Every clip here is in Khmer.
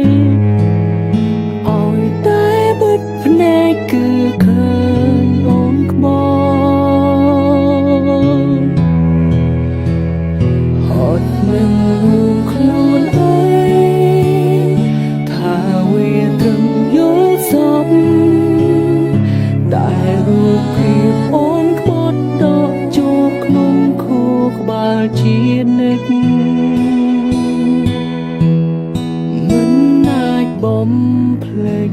ឲ្យតែបិទភ្នែកគឺឃើញអូនក្បត់ហត់នឹងខ្លួនឯងថាវាត្រឹមយល់សពដែលរូបភាពអូនក្បត់ដកចូលក្នុងខួរក្បាលជានិច្ចមិនអាចបំភ្លេច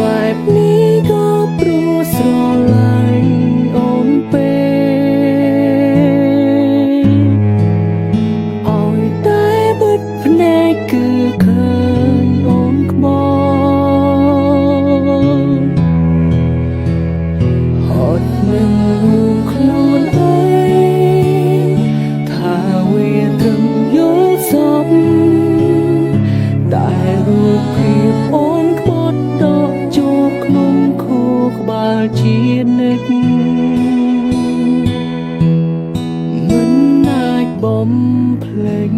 បែបនេះក៏ព្រោះស្រឡាញ់អូនពេកឲ្យតែបិទភ្នែកគឺឃើញអូនក្បត់ហត់នឹងខ្លួនឯងថាវាត្រឹមយល់សពដែលរូបភាពអូនក្បត់ដកចូលក្នុងខួរក្បាលជានិច្ចមិនអាចបំភ្លេច